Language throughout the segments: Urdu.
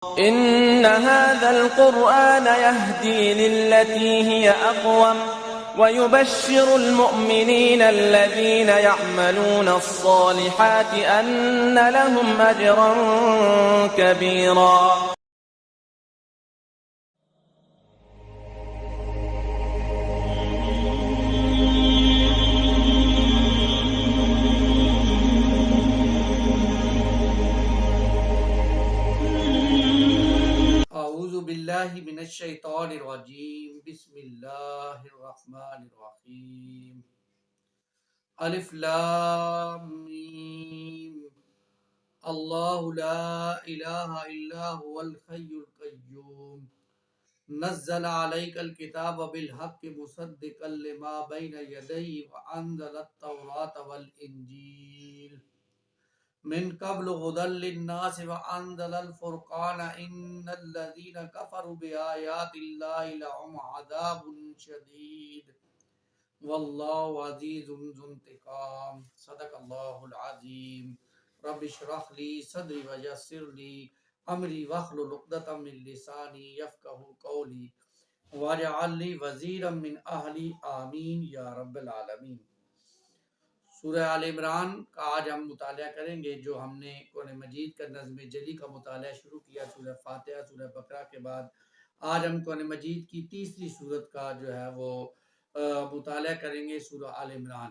إن هذا القرآن يهدي للتي هي أقوم ويبشر المؤمنين الذين يعملون الصالحات أن لهم أجرا كبيرا. اعوذ باللہ من الشیطان الرجیم بسم اللہ الرحمن الرحیم الف لام میم اللہ لا الہ الا هو الحی القیوم نزل علیک الکتاب بالحق مصدقا لما بین یدیہ وانزل التوراة والانجیل من قبل هدى للناس وأنزل الفرقان إن الذين كفروا بآيات الله لهم عذاب شديد والله عزيز ذو انتقام صدق الله العظيم رب اشرح لي صدري ويسر لي أمري واحلل عقدة من لساني يفقهوا قولي واجعل لي وزيرا من أهلي آمين يا رب العالمين۔ سورہ آل عمران کا آج ہم مطالعہ کریں گے، جو ہم نے قرآن مجید کا نظم جلی کا مطالعہ شروع کیا سورہ فاتحہ سورہ بقرہ کے بعد۔ آج ہم قرآن مجید کی تیسری سورت کا جو ہے وہ مطالعہ کریں گے، سورہ آل عمران۔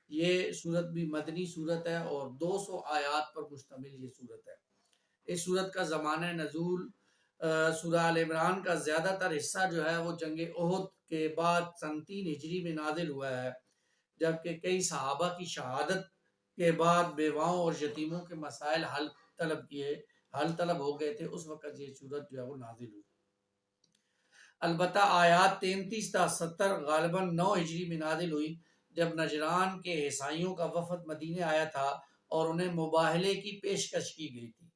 یہ سورت بھی مدنی سورت ہے اور 200 آیات پر مشتمل یہ سورت ہے۔ اس سورت کا زمانہ نزول سورہ آل عمران کا زیادہ تر حصہ جو ہے وہ جنگ احد کے بعد سن 3 ہجری میں نازل ہوا ہے، جبکہ کئی صحابہ کی شہادت کے بعد بیواؤں اور یتیموں کے مسائل حل طلب ہو گئے تھے، اس وقت یہ صورت جو ہے وہ نازل ہوئی۔ البتہ آیات 33 تا 70 غالباً 9 ہجری میں نازل ہوئی، جب نجران کے عیسائیوں کا وفد مدینے آیا تھا اور انہیں مباہلے کی پیشکش کی گئی تھی،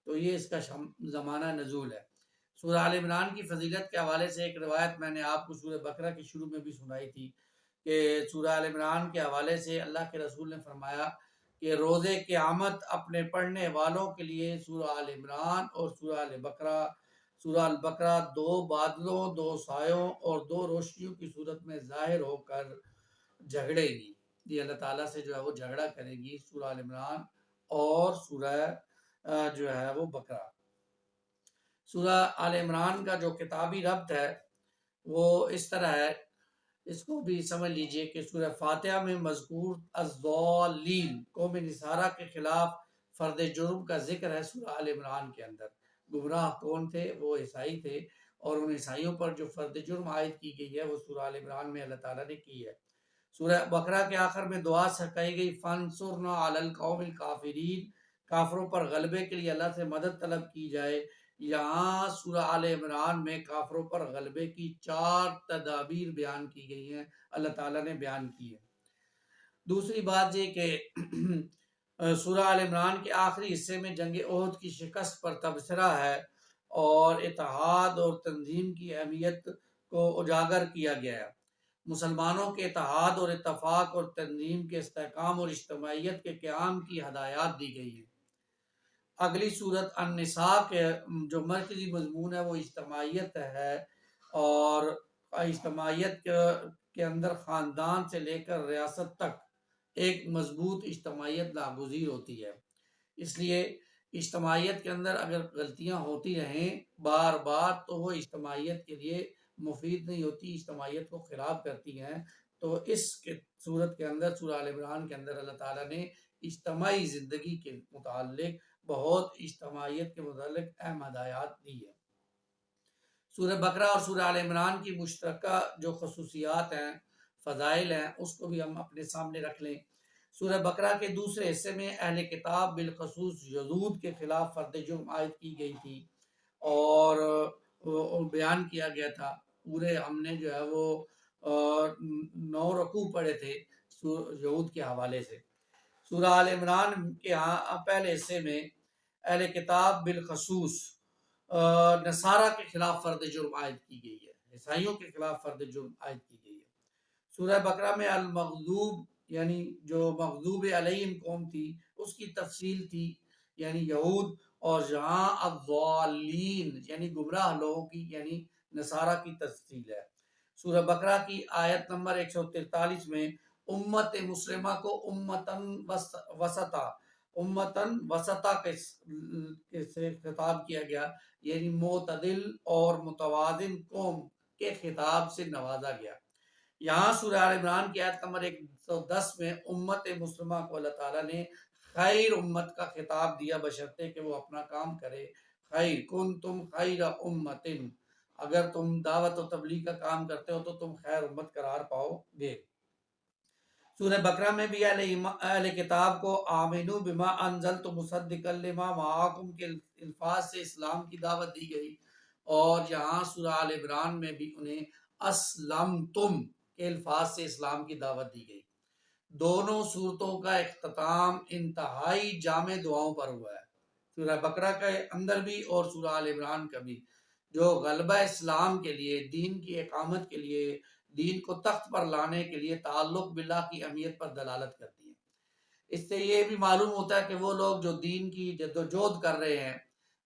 تو یہ اس کا زمانہ نزول ہے۔ سورہ آل عمران کی فضیلت کے حوالے سے ایک روایت میں نے آپ کو سورہ بقرہ کے شروع میں بھی سنائی تھی کہ سورہ آل عمران کے حوالے سے اللہ کے رسول نے فرمایا کہ روز قیامت اپنے پڑھنے والوں کے لیے سورہ آل عمران اور سورہ البقرہ 2 بادلوں، 2 سایوں اور 2 روشنیوں کی صورت میں ظاہر ہو کر جھگڑے گی۔ یہ اللہ تعالیٰ سے جو ہے وہ جھگڑا کرے گی، سورہ آل عمران اور سورہ جو ہے وہ بقرہ۔ سورہ آل عمران کا جو کتابی ربط ہے وہ اس طرح ہے، اس کو بھی سمجھ لیجئے کہ سورہ فاتحہ میں مذکور الضالین قوم نصارہ کے خلاف فرد جرم کا ذکر ہے۔ سورہ آل عمران کے اندر گمراہ کون تھے؟ وہ عیسائی تھے، اور ان عیسائیوں پر جو فرد جرم عائد کی گئی ہے وہ سورہ آل عمران میں اللہ تعالیٰ نے کی ہے۔ سورہ بقرہ کے آخر میں دعا سکھائی گئی فانصرنا علی القوم الکافرین، کافروں پر غلبے کے لیے اللہ سے مدد طلب کی جائے۔ یہاں سورہ آل عمران میں کافروں پر غلبے کی 4 تدابیر بیان کی گئی ہیں، اللہ تعالیٰ نے بیان کی ہے۔ دوسری بات یہ کہ سورہ آل عمران کے آخری حصے میں جنگ احد کی شکست پر تبصرہ ہے اور اتحاد اور تنظیم کی اہمیت کو اجاگر کیا گیا ہے۔ مسلمانوں کے اتحاد اور اتفاق اور تنظیم کے استحکام اور اجتماعیت کے قیام کی ہدایات دی گئی ہیں۔ اگلی سورت النساء کے جو مرکزی مضمون ہے وہ اجتماعیت ہے، اور اجتماعیت کے اندر خاندان سے لے کر ریاست تک ایک مضبوط اجتماعیت ناگزیر ہوتی ہے۔ اس لیے اجتماعیت کے اندر اگر غلطیاں ہوتی رہیں بار بار تو وہ اجتماعیت کے لیے مفید نہیں ہوتی، اجتماعیت کو خراب کرتی ہیں۔ تو اس صورت کے اندر سورہ آل عمران کے اندر اللہ تعالیٰ نے اجتماعی زندگی کے متعلق بہت اجتماعیت کے متعلق اہم ہدایات دی ہے۔ سورہ بقرہ اور سورہ آل عمران کی مشترکہ جو خصوصیات ہیں، فضائل ہیں، اس کو بھی ہم اپنے سامنے رکھ لیں۔ سورہ بقرہ کے دوسرے حصے میں اہل کتاب بالخصوص یہود کے خلاف فرد جرم عائد کی گئی تھی اور بیان کیا گیا تھا۔ پورے ہم نے جو ہے وہ 9 رکوع پڑھے تھے یہود کے حوالے سے۔ سورہ آل عمران کے پہلے حصے میں اہل کتاب بالخصوص نصارہ کے خلاف فرد جرم عائد کی گئی ہے، عیسائیوں کے خلاف فرد جرم عائد کی گئی ہے۔ سورہ بقرہ میں المغضوب یعنی جو مغضوب علیہم قوم تھی اس کی تفصیل تھی، یعنی یہود اور یہاں الضالین یعنی گمراہ لوگوں کی یعنی نصارہ کی تفصیل ہے۔ سورہ بقرہ کی آیت نمبر 143 میں امت مسلمہ کو امتن وسطا سے خطاب کیا گیا، یعنی معتدل اور متوازن قوم کے خطاب سے نوازا گیا۔ یہاں سورہ آل عمران کی آیت نمبر 110 میں امت مسلمہ کو اللہ تعالیٰ نے خیر امت کا خطاب دیا، بشرطے کہ وہ اپنا کام کرے۔ خیر کنتم خیر امتن، اگر تم دعوت و تبلیغ کا کام کرتے ہو تو تم خیر امت قرار پاؤ گے۔ سورہ بقرہ میں بھی اہل کتاب کو آمنو بما انزلت مصدقا لما معاکم کے الفاظ سے اسلام کی دعوت دی گئی، اور یہاں سورہ آل عمران میں بھی انہیں اسلمتم کے الفاظ سے اسلام کی دعوت دی گئی۔ دونوں صورتوں کا اختتام انتہائی جامع دعاؤں پر ہوا ہے، سورہ بقرہ کے اندر بھی اور سورہ آل عمران کا بھی، جو غلبہ اسلام کے لیے، دین کی اقامت کے لیے، دین کو تخت پر لانے کے لیے تعلق باللہ کی اہمیت پر دلالت کرتی ہے۔ اس سے یہ بھی معلوم ہوتا ہے کہ وہ لوگ جو دین کی جدوجہد کر رہے ہیں،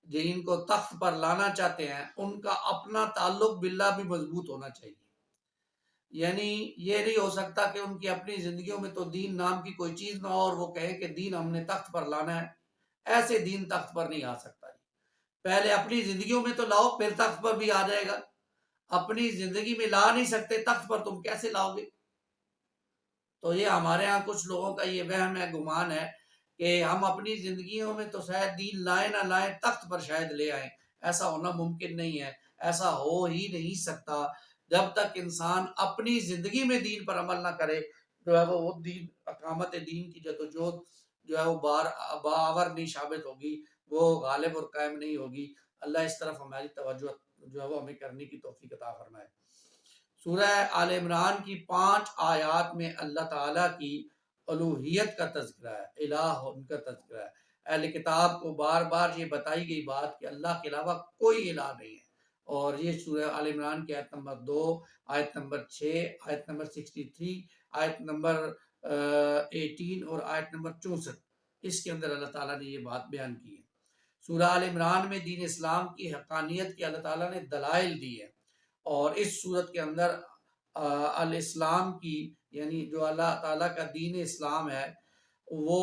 دین کو تخت پر لانا چاہتے ہیں، ان کا اپنا تعلق باللہ بھی مضبوط ہونا چاہیے۔ یعنی یہ نہیں ہو سکتا کہ ان کی اپنی زندگیوں میں تو دین نام کی کوئی چیز نہ ہو اور وہ کہیں کہ دین ہم نے تخت پر لانا ہے۔ ایسے دین تخت پر نہیں آ سکتا۔ پہلے اپنی زندگیوں میں تو لاؤ، پھر تخت پر بھی آ جائے گا۔ اپنی زندگی میں لا نہیں سکتے، تخت پر تم کیسے لاؤ گے؟ تو یہ ہمارے ہاں کچھ لوگوں کا یہ وہم ہے، گمان ہے کہ ہم اپنی زندگیوں میں تو شاید دین لائیں نہ لائیں، تخت پر شاید لے آئیں۔ ایسا ہونا ممکن نہیں ہے، ایسا ہو ہی نہیں سکتا۔ جب تک انسان اپنی زندگی میں دین پر عمل نہ کرے، جو ہے وہ دین، اقامت دین کی جدوجہد جو ہے وہ باور نہیں ثابت ہوگی، وہ غالب اور قائم نہیں ہوگی۔ اللہ اس طرف ہماری توجہ جو ہے وہ ہمیں کرنے کی توفیق عطا فرمائے۔ سورہ آل عمران کی 5 آیات میں اللہ تعالیٰ کی الوہیت کا تذکرہ ہے، الہ ان کا تذکرہ ہے۔ اہل کتاب کو بار بار یہ بتائی گئی بات کہ اللہ کے علاوہ کوئی الہ نہیں ہے، اور یہ سورہ آل عمران کی آیت نمبر 2، آیت نمبر 6، آیت نمبر 63، آیت نمبر 18 اور آیت نمبر 64، اس کے اندر اللہ تعالیٰ نے یہ بات بیان کی ہے۔ سورہ آل عمران میں دین اسلام کی حقانیت کی اللہ تعالیٰ نے دلائل دی ہے، اور اس صورت کے اندر الاسلام کی یعنی جو اللہ تعالیٰ کا دین اسلام ہے، وہ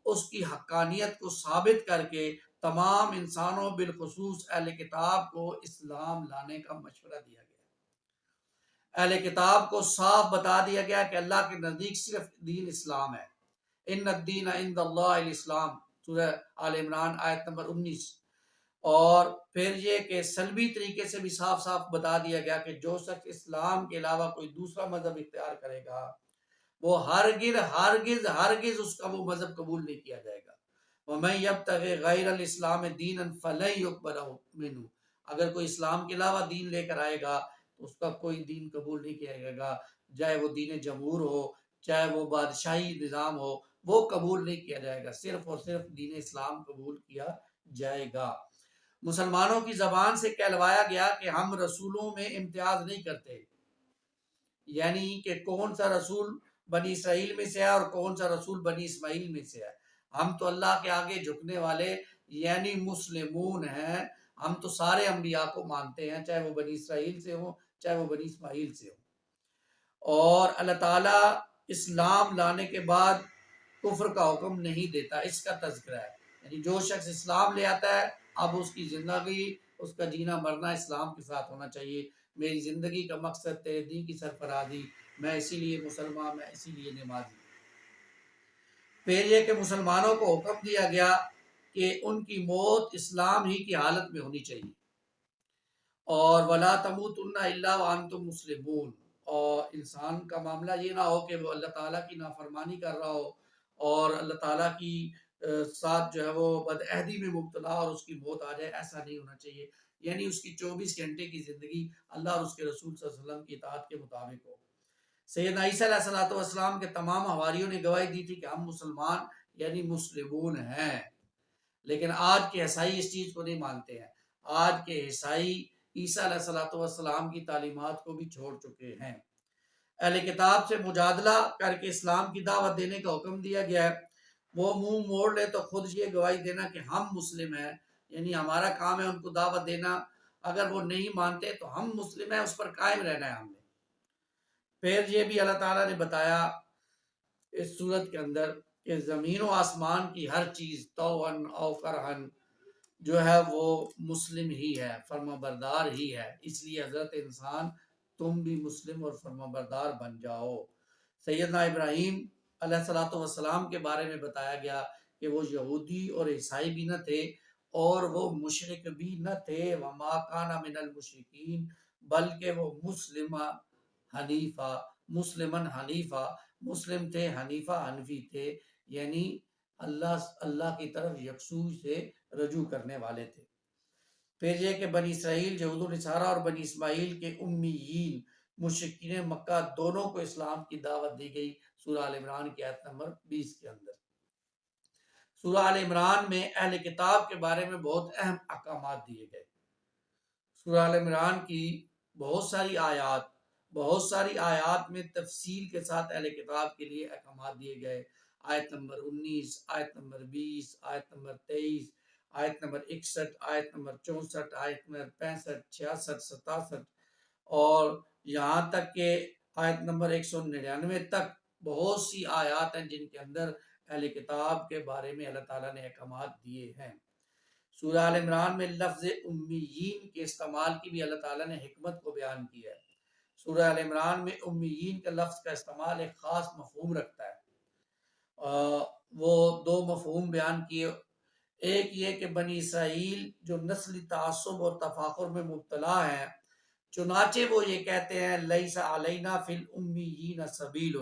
اس کی حقانیت کو ثابت کر کے تمام انسانوں بالخصوص اہل کتاب کو اسلام لانے کا مشورہ دیا گیا۔ اہل کتاب کو صاف بتا دیا گیا کہ اللہ کے نزدیک صرف دین اسلام ہے۔ ان الدین عند اللہ الاسلام، سورہ آل عمران آیت نمبر 19۔ اور پھر یہ کہ سلبی طریقے سے بھی صاف صاف بتا دیا گیا کہ جو شخص اسلام کے علاوہ کوئی دوسرا مذہب اختیار کرے گا، وہ ہرگز اس کا وہ مذہب قبول نہیں کیا جائے گا۔ وَمَن يَبْتَغِ غَيْرَ الْإِسْلَامِ دِينًا فَلَن يُقْبَلَ مِنْهُ، اگر کوئی اسلام کے علاوہ دین لے کر آئے گا تو اس کا کوئی دین قبول نہیں کیا جائے گا، چاہے وہ دین جمہور ہو، چاہے وہ بادشاہی نظام ہو، وہ قبول نہیں کیا جائے گا، صرف اور صرف دین اسلام قبول کیا جائے گا۔ مسلمانوں کی زبان سے کہلوایا گیا کہ ہم رسولوں میں امتیاز نہیں کرتے، یعنی کہ کون سا رسول بنی اسرائیل میں سے ہے اور کون سا رسول بنی اسماعیل میں سے ہے۔ ہم تو اللہ کے آگے جھکنے والے یعنی مسلمون ہیں، ہم تو سارے انبیاء کو مانتے ہیں، چاہے وہ بنی اسرائیل سے ہوں چاہے وہ بنی اسماعیل سے ہوں۔ اور اللہ تعالیٰ اسلام لانے کے بعد کفر کا حکم نہیں دیتا، اس کا تذکرہ ہے۔ یعنی جو شخص اسلام لے آتا ہے، اب اس کی زندگی، اس کا جینا مرنا اسلام کے ساتھ ہونا چاہیے۔ میری زندگی کا مقصد تیرے دین کی سرفرازی، میں اسی لیے مسلمان، میں اسی لیے نمازی۔ پھر یہ کہ مسلمانوں کو حکم دیا گیا کہ ان کی موت اسلام ہی کی حالت میں ہونی چاہیے، اور وَلَا تَمُوتُنَّ إِلَّا وَأَنْتُمْ مُسْلِمُونَ، اور انسان کا معاملہ یہ نہ ہو کہ وہ اللہ تعالیٰ کی نافرمانی کر رہا ہو اور اللہ تعالیٰ کی ساتھ جو ہے وہ بدعہدی میں مبتلا اور اس کی موت آ جائے، ایسا نہیں ہونا چاہیے۔ یعنی اس کی 24 گھنٹے کی زندگی اللہ اور اس کے رسول صلی اللہ علیہ وسلم کی اطاعت کے مطابق ہو۔ سیدنا عیسیٰ علیہ السلام کے تمام حواریوں نے گواہی دی تھی کہ ہم مسلمان یعنی مسلمون ہیں، لیکن آج کے عیسائی اس چیز کو نہیں مانتے ہیں۔ آج کے عیسائی عیسیٰ علیہ السلام کی تعلیمات کو بھی چھوڑ چکے ہیں۔ اہل کتاب سے مجادلہ کر کے اسلام کی دعوت دینے کا حکم دیا گیا ہے۔ وہ منہ موڑ لے تو خود یہ گواہی دینا کہ ہم مسلم ہیں، یعنی ہمارا کام ہے ان کو دعوت دینا، اگر وہ نہیں مانتے تو ہم مسلم ہیں، اس پر قائم رہنا ہے ہم نے۔ پھر یہ بھی اللہ تعالیٰ نے بتایا اس صورت کے اندر کہ زمین و آسمان کی ہر چیز توأن او کرہن جو ہے وہ مسلم ہی ہے، فرما بردار ہی ہے، اس لیے حضرت انسان تم بھی مسلم اور فرما بردار بن جاؤ۔ سیدنا ابراہیم علیہ الصلوۃ والسلام کے بارے میں بتایا گیا کہ وہ یہودی اور عیسائی بھی نہ تھے اور وہ مشرک بھی نہ تھے، وما کان من المشرکین، بلکہ وہ مسلمن حنیفہ مسلم تھے، حنیفہ حنفی تھے، یعنی اللہ کی طرف یکسو سے رجوع کرنے والے تھے۔ پھر یہ کہ بنی اسرائیل یہود و نصارہ اور بنی اسماعیل کے امیین مشرکین مکہ دونوں کو اسلام کی دعوت دی گئی، سورہ آل عمران کی آیت نمبر 20 کے اندر۔ سورہ آل عمران میں اہل کتاب کے بارے میں بہت اہم احکامات دیے گئے۔ سورہ آل عمران کی بہت ساری آیات میں تفصیل کے ساتھ اہل کتاب کے لیے احکامات دیے گئے۔ آیت نمبر 19، آیت نمبر 20، آیت نمبر 23، آیت نمبر 61، آیت نمبر 64، آیت نمبر 65، 66، 67 اور یہاں تک کہ آیت نمبر 199 تک بہت سی آیات ہیں جن کے اندر اہل کتاب کے بارے میں اللہ تعالیٰ نے احکامات دیے ہیں۔ سورہ آل عمران میں لفظ امیین کے استعمال کی بھی اللہ تعالیٰ نے حکمت کو بیان کیا ہے۔ سورہ آل عمران میں امیین کا لفظ کا استعمال ایک خاص مفہوم رکھتا ہے۔ وہ دو مفہوم بیان کیے، ایک یہ کہ بنی اسرائیل جو نسلی تعصب اور تفاخر میں مبتلا ہیں، چنانچہ وہ یہ کہتے ہیں لیس علینا فی الامیین سبیل،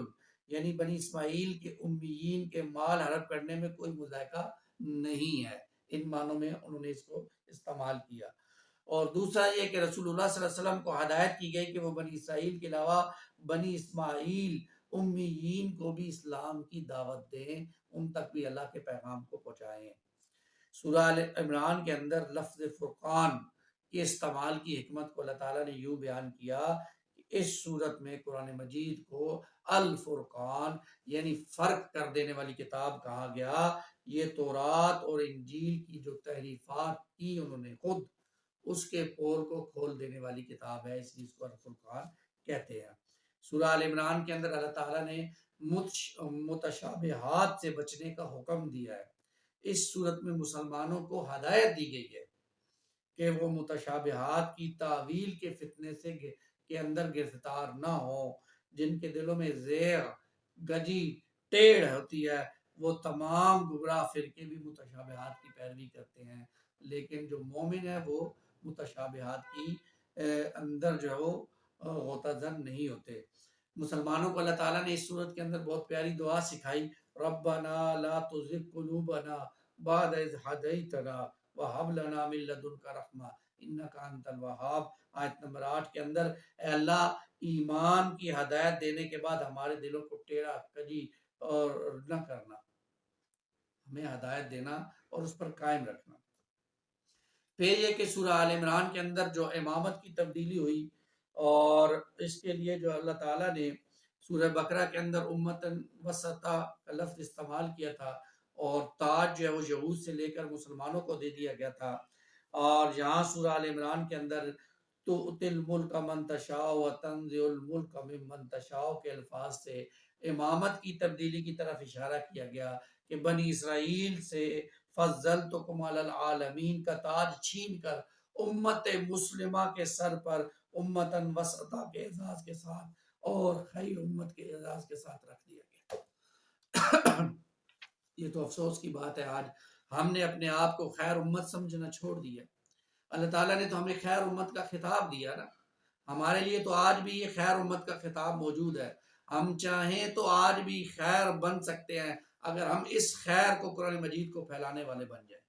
یعنی بنی اسماعیل کے امیین کے مال ہڑپ کرنے میں کوئی مذائقہ نہیں ہے، ان معنوں میں انہوں نے اس کو استعمال کیا۔ اور دوسرا یہ کہ رسول اللہ صلی اللہ علیہ وسلم کو ہدایت کی گئی کہ وہ بنی اسرائیل کے علاوہ بنی اسماعیل امیین کو بھی اسلام کی دعوت دیں، ان تک بھی اللہ کے پیغام کو پہنچائیں۔ سورہ آل عمران کے اندر لفظ فرقان کے استعمال کی حکمت کو اللہ تعالیٰ نے یوں بیان کیا کہ اس صورت میں قرآن مجید کو الفرقان یعنی فرق کر دینے والی کتاب کہا گیا۔ یہ تورات اور انجیل کی جو تحریفات کی انہوں نے خود، اس کے پور کو کھول دینے والی کتاب ہے، اس لیے اس کو الفرقان کہتے ہیں۔ سورہ آل عمران کے اندر اللہ تعالیٰ نے متشابہات سے بچنے کا حکم دیا ہے۔ اس صورت میں مسلمانوں کو ہدایت دی گئی ہے کہ وہ متشابہات کی تعویل کے فتنے سے کے اندر گرفتار نہ ہوں۔ جن کے دلوں میں زیغ، گجی، ٹیڑھ ہوتی ہے، وہ تمام گمراہ فرقے بھی متشابہات کی پیروی کرتے ہیں، لیکن جو مومن ہے وہ متشابہات کی اندر جو ہے وہ غوطہ زن نہیں ہوتے۔ مسلمانوں کو اللہ تعالیٰ نے اس صورت کے اندر بہت پیاری دعا سکھائی، ربنا لا تزغ قلوبنا بعد اذ ہدیتنا وہب لنا من لدنک رحمہ انک انت الوہاب۔ آیت نمبر 8 کے اندر، اے اللہ ایمان کی ہدایت دینے کے بعد ہمارے دلوں کو ٹیڑھا کجی اور نہ کرنا، ہمیں ہدایت دینا اور اس پر قائم رکھنا۔ پھر یہ کہ سورہ آل عمران کے اندر جو امامت کی تبدیلی ہوئی اور اس کے لیے جو اللہ تعالیٰ نے سورہ بقرہ کے اندر امتن وسطا کا لفظ استعمال کیا تھا، اور تاج جو ہے وہ یہود سے لے کر مسلمانوں کو دے دیا گیا تھا، اور یہاں سورہ آل عمران کے اندر تؤتی الملک من تشاء وتنزع الملک ممن تشاء کے الفاظ سے امامت کی تبدیلی کی طرف اشارہ کیا گیا کہ بنی اسرائیل سے فضلتکم علی العالمین کا تاج چھین کر امت مسلمہ کے سر پر امتن وسطا کے اعزاز کے ساتھ اور خیر امت کے اعزاز کے ساتھ رکھ دیا گیا۔ یہ تو افسوس کی بات ہے، آج ہم نے اپنے آپ کو خیر امت سمجھنا چھوڑ دیا۔ اللہ تعالیٰ نے تو ہمیں خیر امت کا خطاب دیا نا، ہمارے لیے تو آج بھی یہ خیر امت کا خطاب موجود ہے، ہم چاہیں تو آج بھی خیر بن سکتے ہیں اگر ہم اس خیر کو قرآن مجید کو پھیلانے والے بن جائیں۔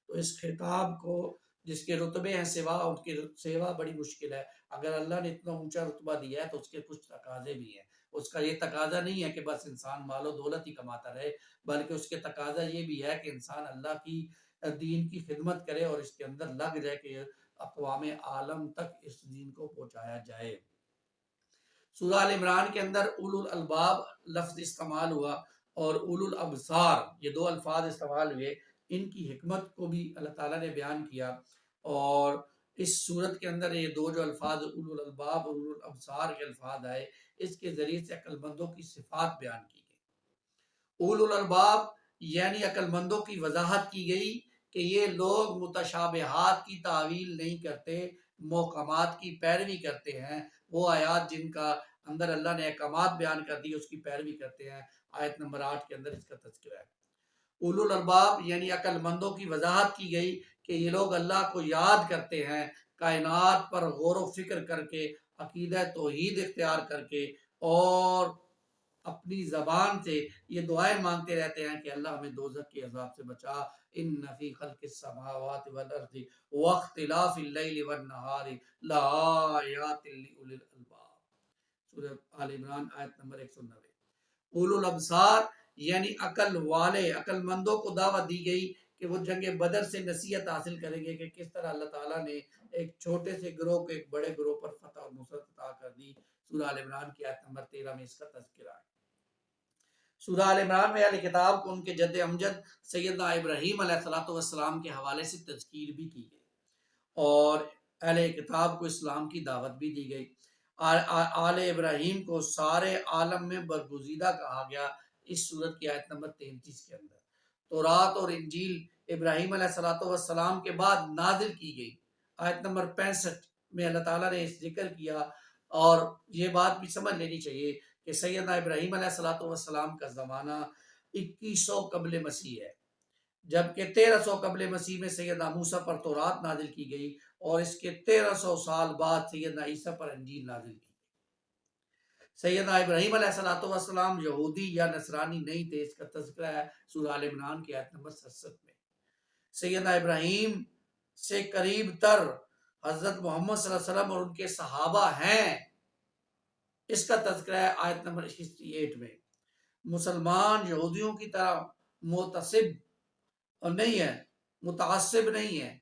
تو اس خطاب کو جس کے رتبے ہیں سوا، ان کے سوا بڑی مشکل ہے۔ اگر اللہ نے اتنا اونچا رتبہ دیا ہے تو اس کے کچھ تقاضے بھی ہیں۔ اس کا یہ تقاضا نہیں ہے کہ بس انسان مال و دولت ہی کماتا رہے، بلکہ اس کے تقاضا یہ بھی ہے کہ انسان اللہ کی دین کی خدمت کرے اور اس کے اندر لگ جائے کہ اقوام عالم تک اس دین کو پہنچایا جائے۔ سورہ آل عمران کے اندر اولو الالباب لفظ استعمال ہوا اور اولو الابصار، یہ دو الفاظ استعمال ہوئے ان کی حکمت کو بھی اللہ تعالیٰ نے بیان کیا، اور اس صورت کے اندر یہ دو جو الفاظ اولو الالباب اور اولو الابصار کے الفاظ آئے، اس کے ذریعے سے عقل مندوں کی صفات بیان کی گئی۔ اولو الالباب یعنی عقل مندوں کی وضاحت کی گئی کہ یہ لوگ متشابہات کی تعویل نہیں کرتے، محکمات کی پیروی کرتے ہیں، وہ آیات جن کا اندر اللہ نے احکامات بیان کر دی اس کی پیروی کرتے ہیں۔ آیت نمبر 8 کے اندر اس کا تذکرہ ہے۔ اولو الالباب یعنی عقل مندوں کی وضاحت کی گئی کہ یہ لوگ اللہ کو یاد کرتے ہیں، کائنات پر غور و فکر کر کے، عقیدہ توحید اختیار کر کے، اور اپنی زبان سے یہ دعائیں مانگتے رہتے ہیں کہ اللہ ہمیں دوزخ کے عذاب سے بچا۔ ان فی خلق السماوات والارض واختلاف اللیل والنہار لآیات لأولی الالباب، سورہ آل عمران آیت نمبر 190۔ اولو الابصار یعنی عقل والے، عقل مندوں کو دعوت دی گئی کہ وہ جنگ بدر سے نصیحت حاصل کریں گے کہ کس طرح اللہ تعالیٰ نے ایک چھوٹے سے گروہ کو ایک بڑے گروہ پر فتح اور نصرت عطا کر دی۔ سورہ آل عمران کی آیت نمبر 13 میں اس کا تذکرہ ہے۔ سورہ آل عمران میں اہل کتاب کو ان کے جد امجد سیدنا ابراہیم علیہ السلام کے حوالے سے تذکیر بھی کی گئی، اور اہل کتاب کو اسلام کی دعوت بھی دی گئی۔ آل ابراہیم کو سارے عالم میں برگزیدہ کہا گیا اس سورت کی آیت نمبر 33 کے اندر۔ تورات اور انجیل ابراہیم علیہ السلام کے بعد نازل کی گئی۔ آیت نمبر 65 میں اللہ تعالیٰ نے ذکر کیا، اور یہ بات بھی سمجھ لینی چاہیے کہ سیدنا ابراہیم علیہ السلام کا زمانہ 2100 قبل مسیح ہے، جبکہ 1300 قبل مسیح میں سیدنا موسیٰ پر تورات نازل کی گئی، اور اس کے 1300 سال بعد سیدنا عیسیٰ پر انجیل نازل کی گئی۔ سیدنا ابراہیم علیہ السلام یہودی یا نصرانی نہیں تھے، اس کا تذکرہ ہے سورہ آل عمران کی آیت نمبر 67 میں۔ سیدنا ابراہیم سے قریب تر حضرت محمد صلی اللہ علیہ وسلم اور ان کے صحابہ ہیں، اس کا تذکرہ ہے آیت نمبر 68 میں۔ مسلمان یہودیوں کی طرح متعصب نہیں ہے،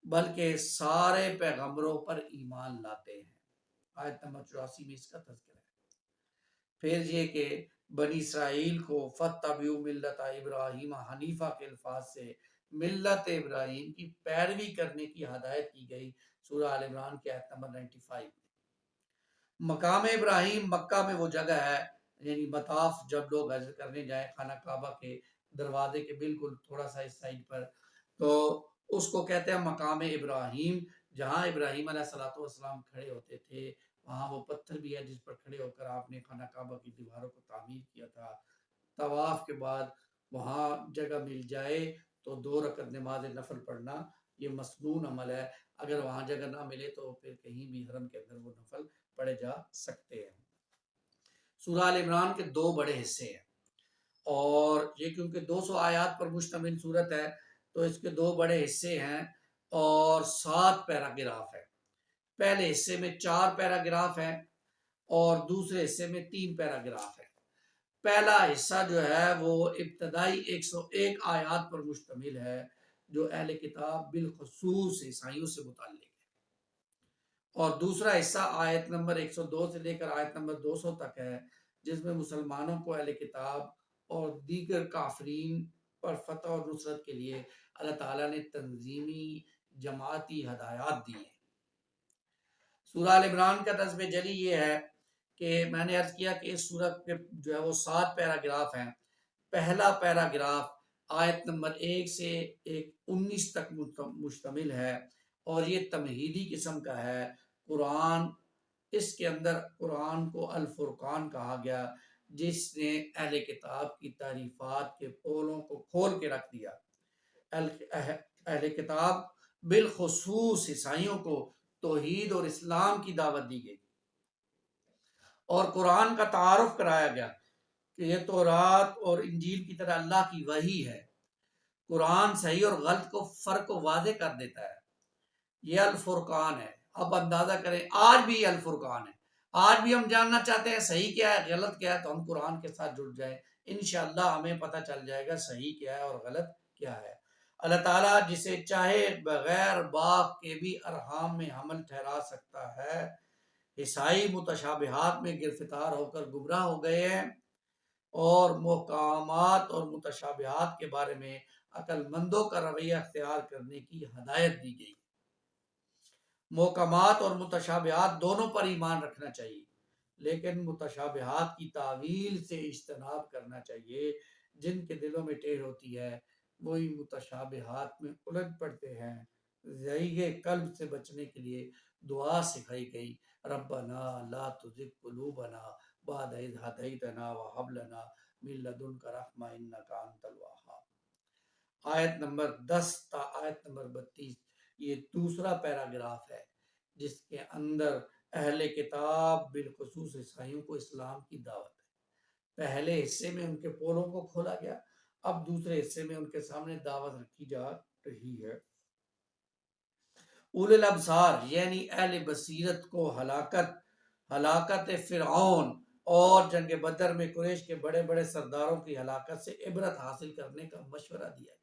بلکہ سارے پیغمبروں پر ایمان لاتے ہیں۔ آیت نمبر 84 میں اس کا تذکرہ ہے۔ پھر یہ کہ بنی اسرائیل کو فَاتَّبِعُوا مِلَّتَ ابراہیم حنیفہ کے الفاظ سے ملت ابراہیم کی پیروی کرنے کی ہدایت کی گئی، سورہ آل عمران کی آیت نمبر 95 میں۔ مقام ابراہیم مکہ میں وہ جگہ ہے، یعنی مطاف جب لوگ حج کرنے جائیں خانہ کعبہ کے دروازے کے بالکل تھوڑا سا اس سائڈ پر، تو اس کو کہتے ہیں مقام ابراہیم، جہاں ابراہیم علیہ السلام کھڑے ہوتے تھے۔ وہاں وہ پتھر بھی ہے جس پر کھڑے ہو کر آپ نے خانہ کعبہ کی دیواروں کو تعمیر کیا تھا۔ طواف کے بعد وہاں جگہ مل جائے تو 2 رکعت نماز نفل پڑھنا، یہ مسنون عمل ہے۔ اگر وہاں جگہ نہ ملے تو پھر کہیں بھی حرم کے اندر وہ نفل پڑھے جا سکتے ہیں۔ سورہ آل عمران کے 2 بڑے حصے ہیں، اور یہ کیونکہ 200 آیات پر مشتمل صورت ہے تو اس کے 2 بڑے حصے ہیں اور 7 پیراگراف ہیں۔ پہلے حصے میں 4 پیراگراف ہیں اور دوسرے حصے میں 3 پیراگراف ہیں۔ پہلا حصہ جو ہے وہ ابتدائی 101 آیات پر مشتمل ہے، جو اہل کتاب بالخصوص عیسائیوں سے متعلق ہے، اور دوسرا حصہ آیت نمبر 102 سے لے کر آیت نمبر 200 تک ہے، جس میں مسلمانوں کو اہل کتاب اور دیگر کافرین پر فتح اور نصرت کے لیے اللہ تعالیٰ نے تنظیمی جماعتی ہدایات دی ہیں۔ سورہ آل عمران کا نظم جلی یہ ہے کہ میں نے عرض کیا کہ اس سورت کے جو ہے وہ 7 پیراگراف ہیں۔ پہلا پیراگراف آیت نمبر 1 سے 19 تک مشتمل ہے، اور یہ تمہیدی قسم کا ہے۔ اس کے اندر قرآن کو الفرقان کہا گیا، جس نے اہل کتاب کی تعریفات کے پولوں کو کھول کے رکھ دیا۔ اہل کتاب بالخصوص عیسائیوں کو توحید اور اسلام کی دعوت دی گئی، اور قرآن کا تعارف کرایا گیا کہ یہ تورات اور انجیل کی طرح اللہ کی وحی ہے۔ قرآن صحیح اور غلط کو فرق کو واضح کر دیتا ہے۔ یہ الفرقان ہے۔ اب اندازہ کریں، آج بھی یہ الفرقان ہے۔ آج بھی ہم جاننا چاہتے ہیں صحیح کیا ہے غلط کیا ہے، تو ہم قرآن کے ساتھ جڑ جائیں، انشاءاللہ ہمیں پتہ چل جائے گا صحیح کیا ہے اور غلط کیا ہے۔ اللہ تعالیٰ جسے چاہے بغیر باپ کے بھی ارحام میں حمل ٹھہرا سکتا ہے۔ عیسائی متشابہات میں گرفتار ہو کر گمراہ ہو گئے ہیں، اور محکمات اور متشابہات کے بارے میں عقل مندوں کا رویہ اختیار کرنے کی ہدایت دی گئی۔ محکمات اور متشابہات دونوں پر ایمان رکھنا چاہیے، لیکن متشابہات کی تعویل سے اجتناب کرنا چاہیے۔ جن کے دلوں میں ٹیڑھ ہوتی ہے وہی متشابہات میں الجھ پڑتے ہیں۔ ضیغ قلب سے بچنے کے لیے دعا سکھائی گئی، ربنا لا تزغ قلوبنا بعد اذ ہدیتنا وہب لنا من لدنک رحمہ انک انت الوہاب۔ آیت نمبر 10 تا آیت نمبر 32 یہ دوسرا پیراگراف ہے جس کے اندر اہل کتاب بالخصوص عیسائیوں کو اسلام کی دعوت ہے۔ پہلے حصے میں ان کے پولوں کو کھولا گیا، اب دوسرے حصے میں ان کے سامنے دعوت رکھی جا رہی ہے۔ اولی الابصار یعنی اہل بصیرت کو ہلاکت فرعون اور جنگ بدر میں قریش کے بڑے بڑے سرداروں کی ہلاکت سے عبرت حاصل کرنے کا مشورہ دیا گیا۔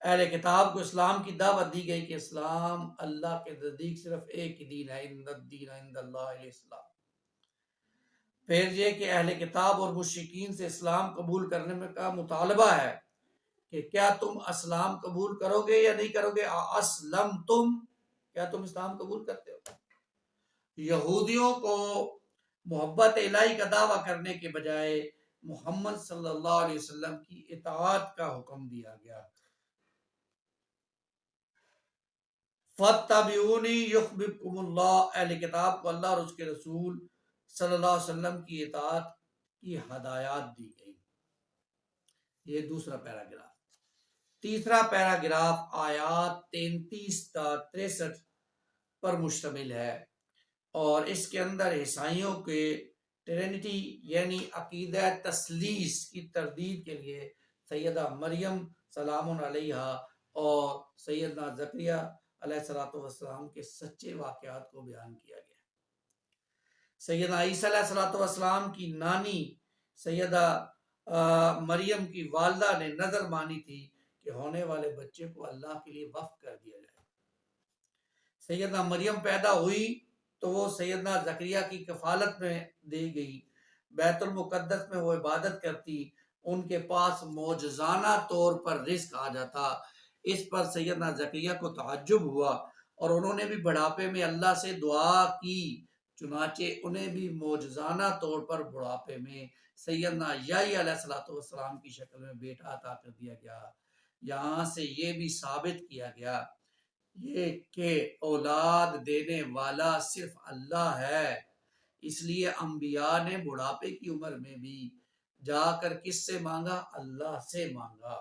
اہل کتاب کو اسلام کی دعوت دی گئی کہ اسلام اللہ کے نزدیک صرف ایک ہی دین ہے، ان الدین عند اللہ الاسلام۔ پھر یہ کہ اہل کتاب اور مشرکین سے اسلام قبول کرنے میں کا مطالبہ ہے کہ کیا تم اسلام قبول کرو گے یا نہیں کرو گے؟ اسلم تم، کیا تم اسلام قبول کرتے ہو؟ یہودیوں کو محبت الہی کا دعویٰ کرنے کے بجائے محمد صلی اللہ علیہ وسلم کی اطاعت کا حکم دیا گیا۔ فَاتَّبِعُونِی یُحْبِبْکُمُ اللہ، اہل کتاب کو اللہ اور اس کے رسول صلی اللہ علیہ وسلم کی اطاعت کی ہدایات دی گئی۔ یہ دوسرا پیراگراف۔ تیسرا پیراگراف آیات 33 تا 63 پر مشتمل ہے اور اس کے اندر عیسائیوں کے ٹرینٹی یعنی عقیدہ تثلیث کی تردید کے لیے سیدہ مریم سلام علیہا اور سیدنا زکریا علیہ السلام کے سچے واقعات کو بیان کیا گیا۔ سیدنا عیسیٰ علیہ السلام کی نانی سیدہ مریم کی والدہ نے نظر مانی تھی کہ ہونے والے بچے کو اللہ کے لیے وقف کر دیا جائے۔ سیدنا مریم پیدا ہوئی تو وہ سیدنا زکریا کی کفالت میں دی گئی، بیت المقدس میں وہ عبادت کرتی، ان کے پاس معجزانہ طور پر رزق آ جاتا۔ اس پر سیدنا زکریا کو تعجب ہوا اور انہوں نے بھی بڑھاپے میں اللہ سے دعا کی، چنانچہ انہیں بھی معجزانہ طور پر بڑھاپے میں سیدنا یحییٰ علیہ السلام کی شکل میں بیٹا عطا کر دیا گیا۔ یہاں سے یہ بھی ثابت کیا گیا یہ کہ اولاد دینے والا صرف اللہ ہے، اس لیے انبیاء نے بڑھاپے کی عمر میں بھی جا کر کس سے مانگا؟ اللہ سے مانگا۔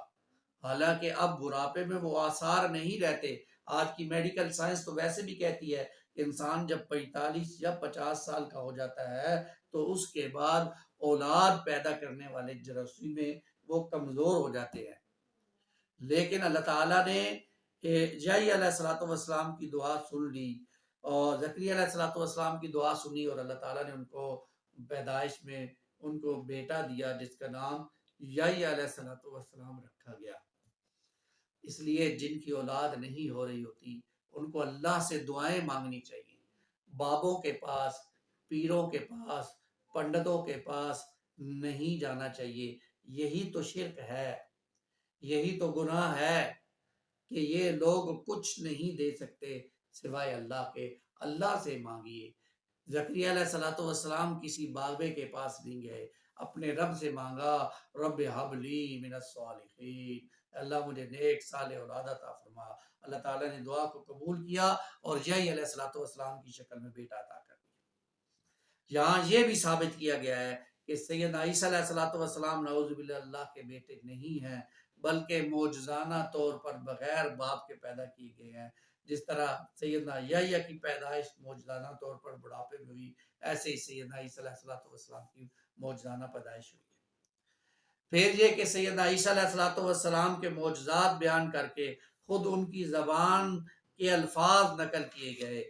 حالانکہ اب بڑھاپے میں وہ آثار نہیں رہتے۔ آج کی میڈیکل سائنس تو ویسے بھی کہتی ہے کہ انسان جب 45 یا 50 سال کا ہو جاتا ہے تو اس کے بعد اولاد پیدا کرنے والے جراثیم میں وہ کمزور ہو جاتے ہیں، لیکن اللہ تعالیٰ نے یحییٰ علیہ السلام کی دعا سن لی اور زکریا علیہ السلام کی دعا سنی اور اللہ تعالیٰ نے ان کو پیدائش میں ان کو بیٹا دیا جس کا نام یحییٰ علیہ السلام رکھا گیا۔ اس لیے جن کی اولاد نہیں ہو رہی ہوتی ان کو اللہ سے دعائیں مانگنی چاہیے، بابوں کے پاس، پیروں کے پاس، پنڈتوں کے پاس نہیں جانا چاہیے۔ یہی تو شرک ہے، یہی تو گناہ ہے کہ یہ لوگ کچھ نہیں دے سکتے سوائے اللہ کے۔ اللہ سے مانگیے۔ زکریا علیہ السلام کسی بابے کے پاس نہیں گئے، اپنے رب سے مانگا، رب حب لی من الصالحین، اللہ مجھے نیک صالح اولاد عطا فرما۔ اللہ تعالیٰ نے دعا کو قبول کیا اور یحییٰ علیہ السلام کی شکل میں بیٹا عطا کر دیا۔ یہاں یہ بھی ثابت کیا گیا ہے کہ سیدنا عیسیٰ علیہ السلام نعوذ باللہ اللہ کے بیٹے نہیں ہیں، بلکہ معجزانہ طور پر بغیر باپ کے پیدا کیے گئے ہیں۔ جس طرح سیدنا یحییٰ کی پیدائش معجزانہ طور پر بڑھاپے میں ہوئی، ایسے ہی سیدنا عیسیٰ علیہ السلام کی معجزانہ پیدائش ہوئی۔ پھر یہ کہ سیدنا عیسیٰ علیہ السلام کے معجزات بیان کر کے خود ان کی زبان کے الفاظ نقل کیے گئے،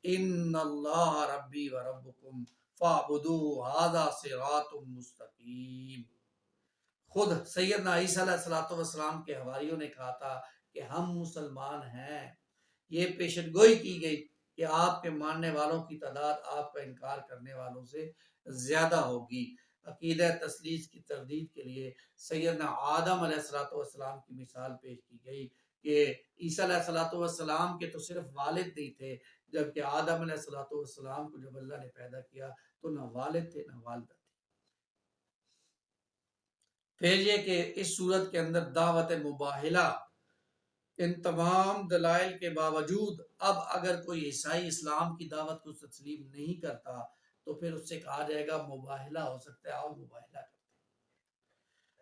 ان اللہ ربی و ربکم فاعبدوہ ھذا صراط مستقیم۔ خود سیدنا عیسیٰ علیہ السلام کے حواریوں نے کہا تھا کہ ہم مسلمان ہیں۔ یہ پیشن گوئی کی گئی کہ آپ کے ماننے والوں کی تعداد آپ کا انکار کرنے والوں سے زیادہ ہوگی۔ عقیدہ تثلیث کی تردید کے لیے سیدنا آدم علیہ السلام کی مثال پیش کی گئی کہ عیسیٰ علیہ السلام کے تو صرف والد نہیں تھے، جبکہ آدم علیہ السلام کو جب اللہ نے پیدا کیا تو نہ والد تھے نہ والدہ تھے۔ پھر یہ کہ اس صورت کے اندر دعوت مباہلہ، ان تمام دلائل کے باوجود اب اگر کوئی عیسائی اسلام کی دعوت کو تسلیم نہیں کرتا تو پھر اس سے کہا جائے گا مباہلہ ہو سکتا ہے، آؤ مباہلہ کرتے ہیں،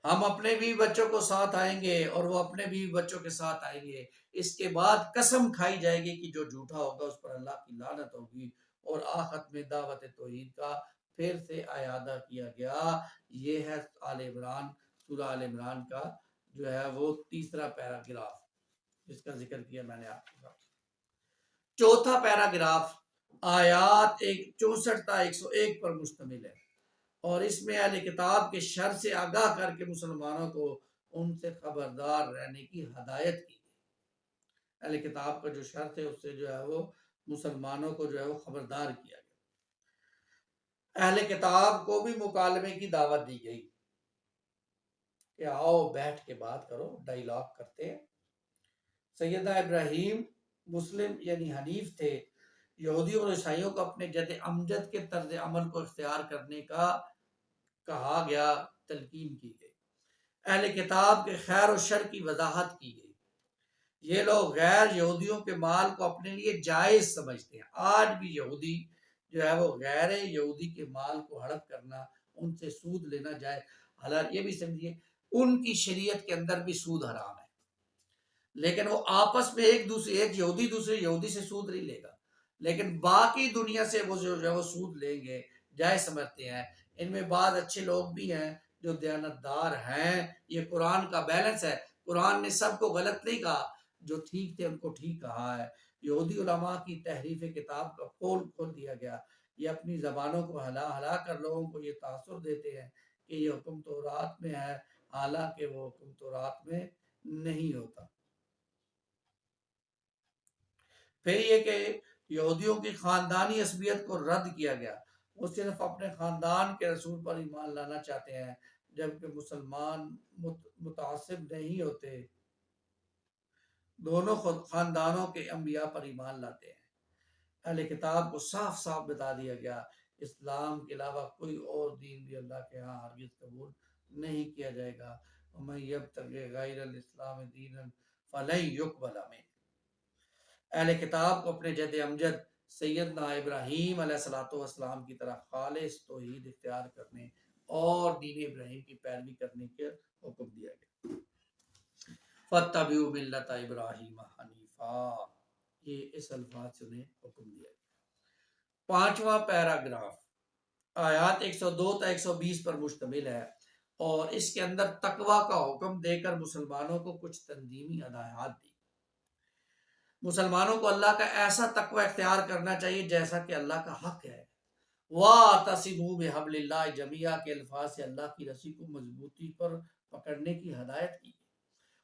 ہم اپنے بیوی بچوں کو ساتھ آئیں گے اور وہ اپنے بیوی بچوں کے ساتھ آئیں گے، اس کے بعد قسم کھائی جائے گی کہ جو جھوٹا ہوگا اس پر اللہ کی لعنت ہوگی، اور آخر میں دعوت توحید کا پھر سے اعادہ کیا گیا۔ یہ ہے آل عمران، سورہ آل عمران کا جو ہے وہ تیسرا پیراگراف جس کا ذکر کیا میں نے آپ کے ساتھ۔ چوتھا پیراگراف آیات 64 تا 101 پر مشتمل ہے، اور اس میں اہل کتاب کے شر سے آگاہ کر کے مسلمانوں کو ان سے خبردار رہنے کی ہدایت کی گئی۔ اہل کتاب کا جو شر ہے اس سے جو ہے وہ مسلمانوں کو جو ہے وہ خبردار کیا گیا۔ اہل کتاب کو بھی مکالمے کی دعوت دی گئی کہ آؤ بیٹھ کے بات کرو، ڈائیلاگ کرتے ہیں۔ سیدنا ابراہیم مسلم یعنی حنیف تھے، یہودیوں اور عیسائیوں کو اپنے جد امجد کے طرز عمل کو اختیار کرنے کا کہا گیا، تلقین کی گئی۔ اہل کتاب کے خیر و شر کی وضاحت کی گئی۔ یہ لوگ غیر یہودیوں کے مال کو اپنے لیے جائز سمجھتے ہیں۔ آج بھی یہودی جو ہے وہ غیر یہودی کے مال کو ہڑپ کرنا، ان سے سود لینا جائز، حالانکہ یہ بھی سمجھیے ان کی شریعت کے اندر بھی سود حرام ہے، لیکن وہ آپس میں ایک یہودی دوسرے یہودی سے سود نہیں لے گا، لیکن باقی دنیا سے وہ جو ہے وہ سود لیں گے، جائز سمجھتے ہیں۔ ان میں بعض اچھے لوگ بھی ہیں جو دیانتدار ہیں، یہ قرآن کا بیلنس ہے، قرآن نے سب کو غلط نہیں کہا، جو ٹھیک تھے ان کو ٹھیک کہا ہے۔ یہودی علماء کی تحریف کتاب کا پول کھول دیا گیا، یہ اپنی زبانوں کو ہلا کر لوگوں کو یہ تاثر دیتے ہیں کہ یہ حکم تورات میں ہے، حالانکہ وہ حکم تورات میں نہیں ہوتا۔ پھر یہ کہ یہودیوں کی خاندانی عصبیت کو رد کیا گیا، وہ صرف اپنے خاندان کے رسول پر ایمان لانا چاہتے ہیں، جبکہ مسلمان متعصب نہیں ہوتے، دونوں خاندانوں کے انبیاء پر ایمان لاتے ہیں۔ اہل کتاب کو صاف صاف بتا دیا گیا اسلام کے علاوہ کوئی اور دین بھی اللہ کے ہاں ہرگز قبول نہیں کیا جائے گا۔ وَمَن يَبْتَغِ غَيْرَ الْإِسْلَامِ دِينًا فَلَن يُقْبَلَ مِنْهُ۔ اہل کتاب کو اپنے جد امجد سیدنا ابراہیم علیہ السلام کی طرح خالص توحید اختیار کرنے اور دین ابراہیم کی پیروی کرنے کے حکم دیا گیا۔ فَاتَّبِعُوا مِلَّتَ إِبْرَاهِيمَ حَنِيفًا، یہ اس الفاظ سے انہیں حکم دیا گیا۔ پانچواں پیراگراف آیات 102 تا 120 پر مشتمل ہے، اور اس کے اندر تقوی کا حکم دے کر مسلمانوں کو کچھ تنظیمی ہدایات دی۔ مسلمانوں کو اللہ کا ایسا تقوی اختیار کرنا چاہیے جیسا کہ اللہ کا حق ہے۔ وَاعْتَصِمُوا بِحَبْلِ اللَّهِ جَمِيعًا کے الفاظ سے اللہ کی رسی کو مضبوطی پر پکڑنے کی ہدایت کی،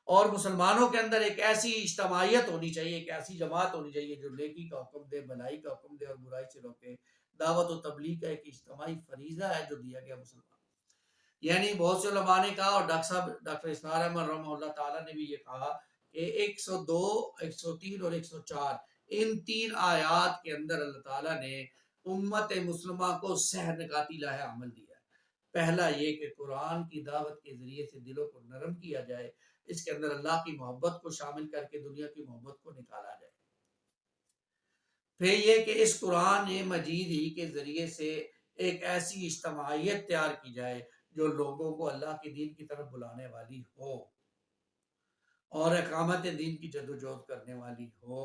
اور مسلمانوں کے اندر ایک ایسی اجتماعیت ہونی چاہیے، ایک ایسی جماعت ہونی چاہیے جو نیکی کا حکم دے، بھلائی کا حکم دے اور برائی سے روکے۔ دعوت و تبلیغ کا ایک اجتماعی فریضہ ہے جو دیا گیا مسلمان، یعنی بہت سے علماء نے کہا، اور ڈاکٹر اسرار احمد رحمہ اللہ تعالیٰ نے بھی یہ کہا کہ 102، 103 اور 104 ان تین آیات کے اندر اللہ تعالیٰ نے امت مسلمہ کو سحر نکاتی لاہ عمل دیا ہے۔ پہلا یہ کہ قرآن کی دعوت کے ذریعے سے دلوں کو نرم کیا جائے، اس کے اندر اللہ کی محبت کو شامل کر کے دنیا کی محبت کو نکالا جائے۔ پھر یہ کہ اس قرآن مجید ہی کے ذریعے سے ایک ایسی اجتماعیت تیار کی جائے جو لوگوں کو اللہ کے دین کی طرف بلانے والی ہو اور اقامت دین کی جدوجہد کرنے والی ہو،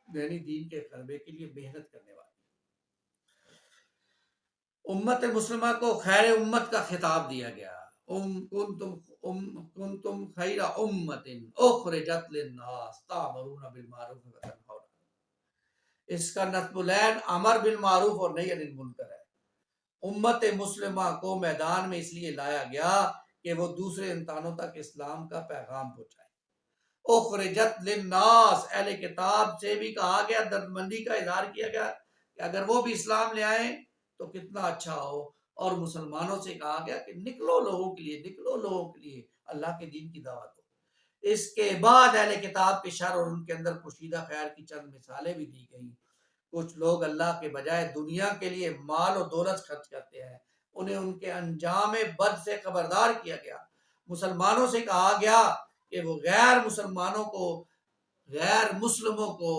یعنی دین کے غلبے کے لیے محنت کرنے والی۔ امت مسلمہ کو خیر امت کا خطاب دیا گیا، کنتم خیر امت اخرجت للناس تأمرون بالمعروف وتنہون، اس کا نصب العین امر بالمعروف اور نہی عن المنکر ہے۔ امت مسلمہ کو میدان میں اس لیے لایا گیا کہ وہ دوسرے انسانوں تک اسلام کا پیغام پہنچائے۔ اخرجت للناس، اہل کتاب سے بھی کہا گیا، دردمندی کا اظہار کیا گیا کہ اگر وہ بھی اسلام لے آئیں تو کتنا اچھا ہو، اور مسلمانوں سے کہا گیا کہ نکلو لوگوں کے لیے، نکلو لوگوں کے لیے اللہ کے دین کی دعوت دو۔ اس کے بعد اہل کتاب کے شر اور ان کے اندر پوشیدہ خیر کی چند مثالیں بھی دی گئیں۔ کچھ لوگ اللہ کے بجائے دنیا کے لیے مال و دولت خرچ کرتے ہیں، انہیں ان کے انجام بد سے خبردار کیا گیا۔ مسلمانوں سے کہا گیا کہ وہ غیر مسلموں کو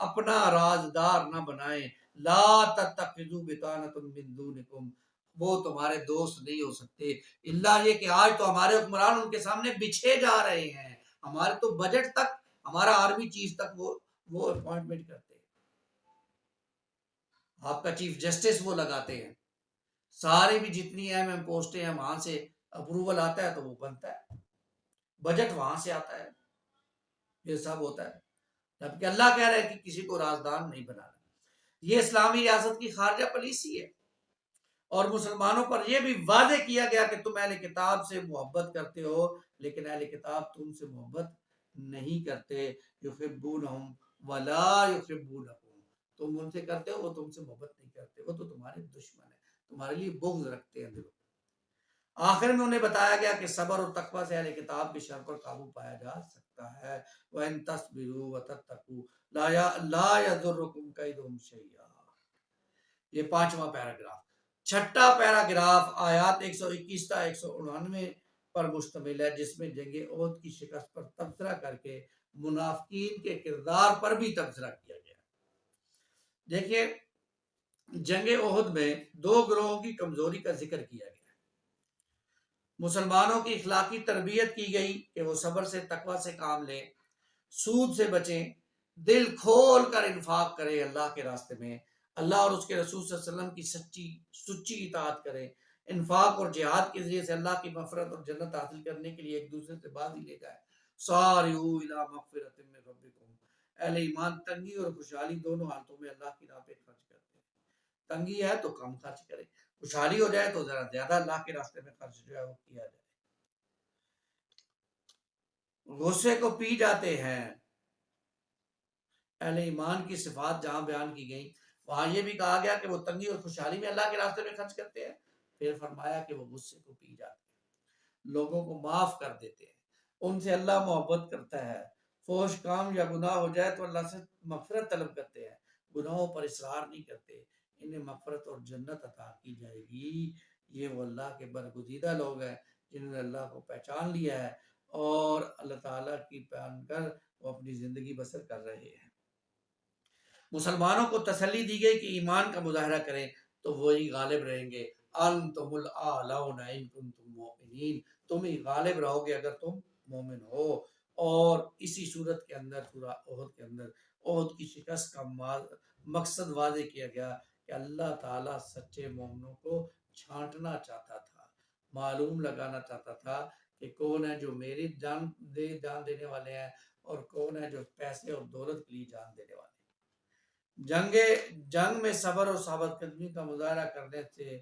اپنا رازدار نہ بنائیں۔ لا تتخذوا بطانۃ من دونکم، وہ تمہارے دوست نہیں ہو سکتے، اللہ یہ کہ آج تو ہمارے حکمران ان کے سامنے بچھے جا رہے ہیں، ہمارے تو بجٹ تک، ہمارا آرمی چیف تک وہ اپوائنٹمنٹ کرتے ہیں، آپ کا چیف جسٹس وہ لگاتے ہیں، ساری بھی جتنی اہم پوسٹیں ہیں وہاں سے اپروول آتا ہے تو وہ بنتا ہے، بجٹ وہاں سے آتا ہے، یہ سب ہوتا ہے، جبکہ اللہ کہہ رہا ہے کہ کسی کو رازدار نہیں بنانا۔ یہ اسلامی ریاست کی خارجہ پالیسی ہے۔ اور مسلمانوں پر یہ بھی واضح کیا گیا کہ تم اہل کتاب سے محبت کرتے ہو، لیکن اہل کتاب تم سے محبت نہیں کرتے، یحبونہم ولا یحبونکم، تم ان سے کرتے ہو، وہ تم سے محبت نہیں کرتے، وہ تو تمہارے دشمن ہیں، تمہارے لیے بغض رکھتے ہیں دلوں۔ آخر میں انہیں بتایا گیا کہ صبر اور تقوی سے اہل کتاب کی شر پر قابو پایا جا سکتا ہے۔ وَإِن تَصْبِرُوا وَتَتَّقُوا لَا يَضُرُّكُمْ كَيْدُهُمْ شَيْئًا۔ یہ 5واں پیراگراف۔ چھٹا پیراگراف آیات 121 تا 199 پر مشتمل ہے، جس میں جنگ احد کی شکست پر تبصرہ کر کے منافقین کے کردار پر بھی تبصرہ کیا گیا۔ دیکھیے، جنگ احد میں 2 گروہوں کی کمزوری کا ذکر کیا گیا۔ مسلمانوں کی اخلاقی تربیت کی گئی کہ وہ صبر سے، تقوی سے کام لیں، سود سے بچیں، دل کھول کر انفاق کریں اللہ کے راستے میں، اللہ اور اس کے رسول صلی اللہ علیہ وسلم کی سچی اطاعت کریں، انفاق اور جہاد کے ذریعے سے اللہ کی مغفرت اور جنت حاصل کرنے کے لیے ایک دوسرے سے بازی لے جائیں۔ سارعوا الی مغفرۃ من ربکم، اہل ایمان تنگی اور خوشحالی دونوں حالتوں میں اللہ کی راہ پہ خرچ کرتے ہیں۔ تنگی ہے تو کم خرچ کریں، خوشحالی ہو جائے تو ذرا زیادہ اللہ کے راستے میں خرچ جو ہے وہ کیا جائے۔ غصے کو پی جاتے ہیں، اہل ایمان کی صفات جہاں بیان کی گئی وہاں یہ بھی کہا گیا کہ وہ تنگی اور خوشحالی میں اللہ کے راستے میں خرچ کرتے ہیں، پھر فرمایا کہ وہ غصے کو پی جاتے ہیں، لوگوں کو معاف کر دیتے ہیں، ان سے اللہ محبت کرتا ہے، فحش کام یا گناہ ہو جائے تو اللہ سے مغفرت طلب کرتے ہیں، گناہوں پر اصرار نہیں کرتے، انہیں مغفرت اور جنت عطا کی جائے گی۔ یہ وہ اللہ کے برگزیدہ لوگ ہیں جنہوں نے اللہ کو پہچان لیا ہے اور اللہ تعالیٰ کی پہچان کر وہ اپنی زندگی بسر کر رہے ہیں۔ مسلمانوں کو تسلی دی گئی کہ ایمان کا مظاہرہ کریں تو وہی غالب رہیں گے۔ انتم الاعلون ان کنتم مؤمنین، تم ہی غالب رہو گے اگر تم مومن ہو۔ اور اسی صورت کے اندر، سورہ احد کے اندر، احد کی شکست کا مقصد واضح کیا گیا کہ اللہ تعالیٰ سچے مومنوں کو چھانٹنا چاہتا تھا، معلوم لگانا چاہتا تھا کہ کون ہے جو میری جان دینے والے ہیں اور کون ہے جو پیسے اور دولت کے لیے جان دینے والے ہیں۔ جنگ میں صبر اور ثابت قدمی کا مظاہرہ کرنے سے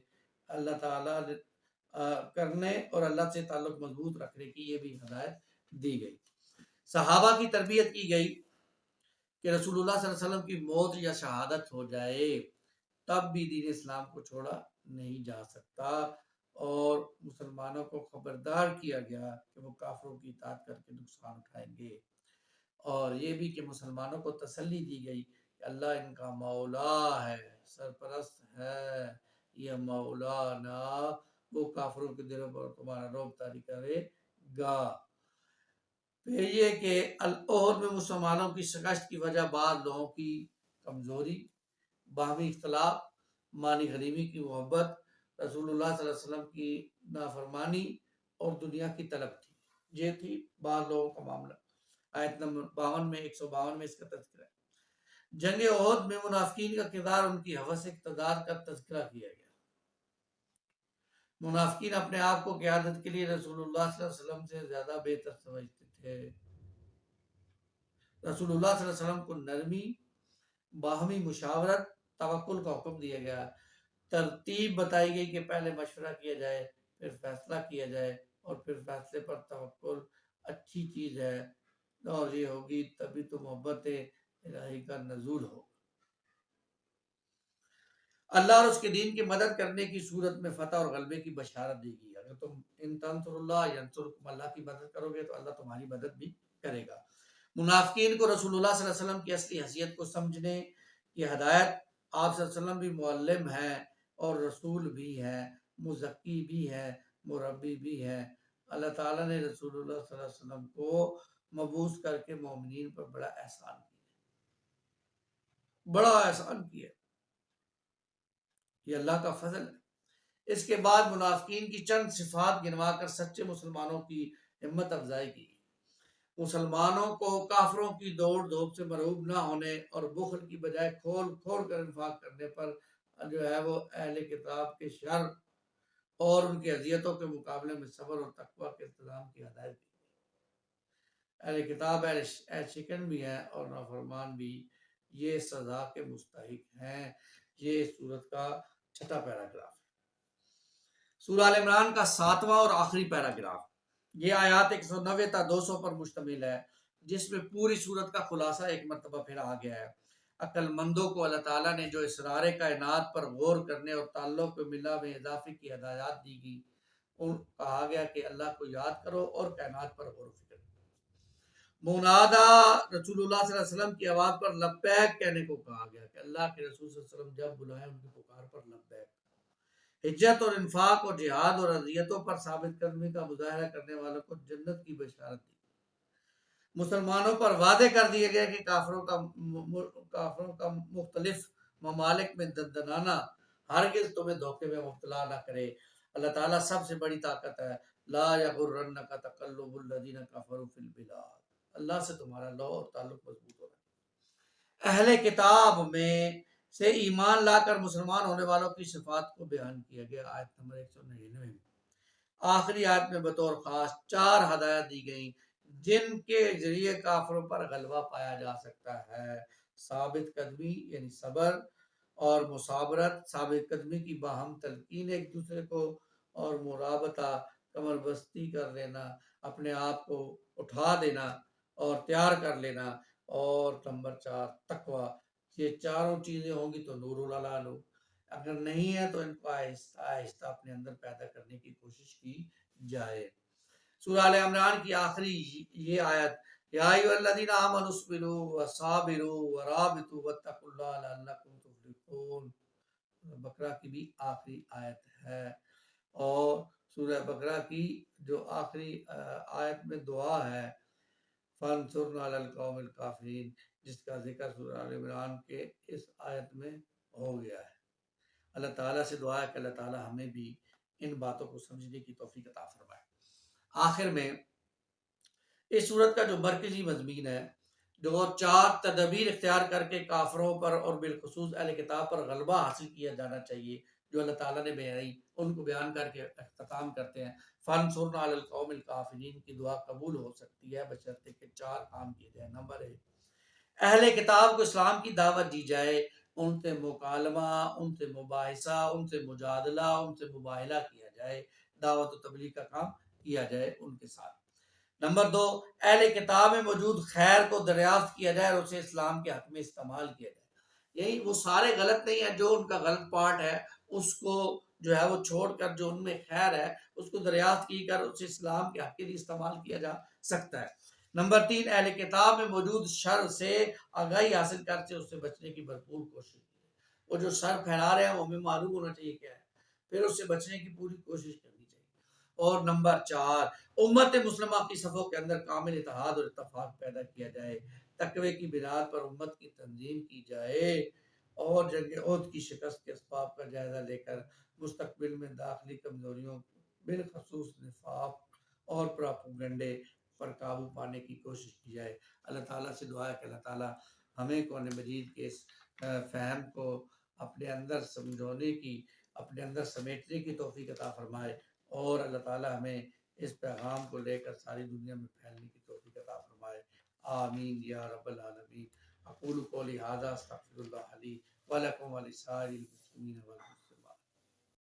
اللہ تعالیٰ کرنے اور اللہ سے تعلق مضبوط رکھنے کی یہ بھی ہدایت دی گئی۔ صحابہ کی تربیت کی گئی کہ رسول اللہ صلی اللہ علیہ وسلم کی موت یا شہادت ہو جائے تب بھی دین اسلام کو چھوڑا نہیں جا سکتا، اور مسلمانوں کو خبردار کیا گیا کہ وہ کافروں کی اطاعت کر کے نقصان اٹھائیں گے، اور یہ بھی کہ مسلمانوں کو تسلی دی گئی کہ اللہ ان کا مولا ہے، سرپرست ہے، یہ مولانا، وہ کافروں کے دلوں پر تمہارا رعب طاری کرے گا۔ پھر یہ کہ احد میں مسلمانوں کی شکست کی وجہ بعض لوگوں کی کمزوری، باہمی اختلاف، مالی غنیمی کی محبت، رسول اللہ صلی اللہ علیہ وسلم کی نافرمانی اور دنیا کی طلب تھی۔ یہ تھی بعض لوگوں کا معاملہ۔ آیت نمبر 152 میں اس کا تذکرہ ہے۔ جنگ احد میں منافقین کا کردار، ان کی ہوس اقتدار کا تذکرہ کیا گیا۔ منافقین اپنے آپ کو قیادت کے لیے رسول اللہ صلی اللہ علیہ وسلم سے زیادہ بہتر سمجھتے تھے۔ رسول اللہ صلی اللہ علیہ وسلم کو نرمی، باہمی مشاورت، توکل کا حکم دیا گیا۔ ترتیب بتائی گئی کہ پہلے مشورہ کیا جائے، پھر فیصلہ کیا جائے، اور پھر فیصلے پر توکل اچھی چیز ہے، اور یہ ہوگی تبھی تو محبت الہی کا نزول ہو۔ اللہ اور اس کے دین کی مدد کرنے کی صورت میں فتح اور غلبے کی بشارت دے گی۔ اگر تم ان تنصر اللہ ینصرکم، اللہ کی مدد کرو گے تو اللہ تمہاری مدد بھی کرے گا۔ منافقین کو رسول اللہ صلی اللہ علیہ وسلم کی اصلی حیثیت کو سمجھنے کی ہدایت۔ آپ صلی اللہ علیہ وسلم بھی معلم ہیں اور رسول بھی ہیں، مزکی بھی ہیں، مربی بھی ہیں۔ اللہ تعالیٰ نے رسول اللہ صلی اللہ علیہ وسلم کو مبعوث کر کے مومنین پر بڑا احسان کیا، بڑا احسان کیا۔ یہ اللہ کا فضل ہے۔ اس کے بعد منافقین کی چند صفات گنوا کر سچے مسلمانوں کی ہمت افزائی کی۔ مسلمانوں کو کافروں کی دوڑ دھوپ سے مرعوب نہ ہونے اور بخل کی بجائے کھول کھول کر انفاق کرنے پر جو ہے وہ اہل کتاب کے شر اور ان کی اذیتوں کے مقابلے میں صبر اور تقوی کے انتظام کی ہدایت دی۔ اہل کتاب اہل شکن بھی ہیں اور نافرمان بھی، یہ سزا کے مستحق ہیں۔ یہ اس سورت کا 6واں پیراگراف ہے۔ سورہ آل عمران کا 7واں اور آخری پیراگراف، یہ آیات 190 تا 200 پر مشتمل ہے، جس میں پوری سورت کا خلاصہ ایک مرتبہ پھر آ گیا ہے۔ عقل مندوں کو اللہ تعالیٰ نے جو اسرار کائنات پر غور کرنے اور تعلق کو ملا میں اضافے کی ہدایات دی گئی، ان کہا گیا کہ اللہ کو یاد کرو اور کائنات پر غور و فکر کرو۔ منادا رسول اللہ صلی اللہ علیہ وسلم کی آواز پر لبیک کہنے کو کہا گیا کہ اللہ کے رسول صلی اللہ علیہ وسلم جب بلائیں ان کی پکار پر لبیک۔ ہجرت اور انفاق اور جہاد اور اذیتوں پر ثابت قدمی کا مظاہرہ کرنے والوں کو جنت کی بشارت دی۔ مسلمانوں پر وعدے کر دیے گئے کہ کافروں کا مختلف ممالک میں دندنانا ہرگز تمہیں دھوکے میں مبتلا نہ کرے۔ اللہ تعالیٰ سب سے بڑی طاقت ہے۔ لا یغرنک تقلب الذین کفروا فی البلاد، اللہ سے تمہارا لو اور تعلق مضبوط ہونا۔ اہل کتاب میں سے ایمان لا کر مسلمان ہونے والوں کی صفات کو بیان کیا گیا آیت نمبر 199 میں۔ آخری آیت میں بطور خاص 4 ہدایات دی گئیں جن کے ذریعے کافروں پر غلبہ پایا جا سکتا ہے۔ ثابت قدمی یعنی صبر اور مصابرت، ثابت قدمی کی باہم تلقین ایک دوسرے کو، اور مرابطہ کمر بستی کر لینا، اپنے آپ کو اٹھا دینا اور تیار کر لینا، اور نمبر 4 تقوی۔ یہ چاروں چیزیں ہوں گی تو نور العلال ہو، اگر نہیں ہے تو ان کو آہستہ آہستہ اپنے اندر پیدا کرنے کی کوشش کی جائے۔ سورہ آل عمران کی آخری یہ آیت، یا ایھا الذین آمنوا اصبروا وصابروا ورابطوا واتقوا اللہ لعلکم تفلحون، بقرہ کی بھی آخری آیت ہے۔ اور سورہ بقرہ کی جو آخری آیت میں دعا ہے، فانصرنا علی القوم الکافرین، جس کا ذکر سورہ آل عمران کے اس آیت میں ہو گیا ہے۔ اللہ تعالیٰ سے دعا ہے کہ اللہ تعالیٰ ہمیں بھی ان باتوں کو سمجھنے کی توفیق عطا فرمائے۔ آخر میں اس صورت کا جو مرکزی مضمین ہے، جو 4 تدابیر اختیار کر کے کافروں پر اور بالخصوص اہل کتاب پر غلبہ حاصل کیا جانا چاہیے، جو اللہ تعالیٰ نے بیان ان کو بیان کر کے اختتام کرتے ہیں۔ فانصرنا علی القوم الکافرین کی دعا قبول ہو سکتی ہے بشرطے کہ 4 کام کیے جائیں۔ نمبر 1، اہل کتاب کو اسلام کی دعوت دی جائے، ان سے مکالمہ، ان سے مباحثہ، ان سے مجادلہ، ان سے مباہلہ کیا جائے، دعوت و تبلیغ کا کام کیا جائے ان کے ساتھ۔ نمبر 2، اہل کتاب میں موجود خیر کو دریافت کیا جائے اور اسے اسلام کے حق میں استعمال کیا جائے۔ یہی وہ سارے غلط نہیں ہیں، جو ان کا غلط پارٹ ہے اس کو جو ہے وہ چھوڑ کر جو ان میں خیر ہے اس کو دریافت کی کر اسے اسلام کے حق کے لیے استعمال کیا جا سکتا ہے۔ نمبر 3، اہل کتاب میں موجود شر سے آگاہی حاصل کرتے اس سے بچنے کی بھرپور کوشش کی۔ وہ جو شر پھیلا رہے ہیں وہ ہمیں معلوم ہونا چاہیے کیا ہے، پھر اس سے بچنے کی پوری کوشش کرنی چاہیے۔ اور نمبر 4، امت مسلمہ کی صفوں کے اندر کامل اتحاد اور اتفاق پیدا کیا جائے، تقوی کی بنیاد پر امت کی تنظیم کی جائے، اور جنگ احد کی شکست کے اسباب کا جائزہ لے کر مستقبل میں داخلی کمزوریوں بالخصوص نفاق اور پراپیگنڈے پر قابو پانے کی کوشش کی جائے۔ اللہ تعالیٰ سے دعا ہے کہ اللہ تعالیٰ ہمیں قرآن مجید کے اس فہم کو اپنے اندر سمجھونے کی، اپنے اندر سمیٹنے کی توفیق عطا فرمائے، اور اللہ تعالیٰ ہمیں اس پیغام کو لے کر ساری دنیا میں پھیلنے کی توفیق عطا فرمائے۔ آمین یا رب العالمین۔ اقول قولی ھذا استغفر اللہ لی ولکم ولسائر المسلمین۔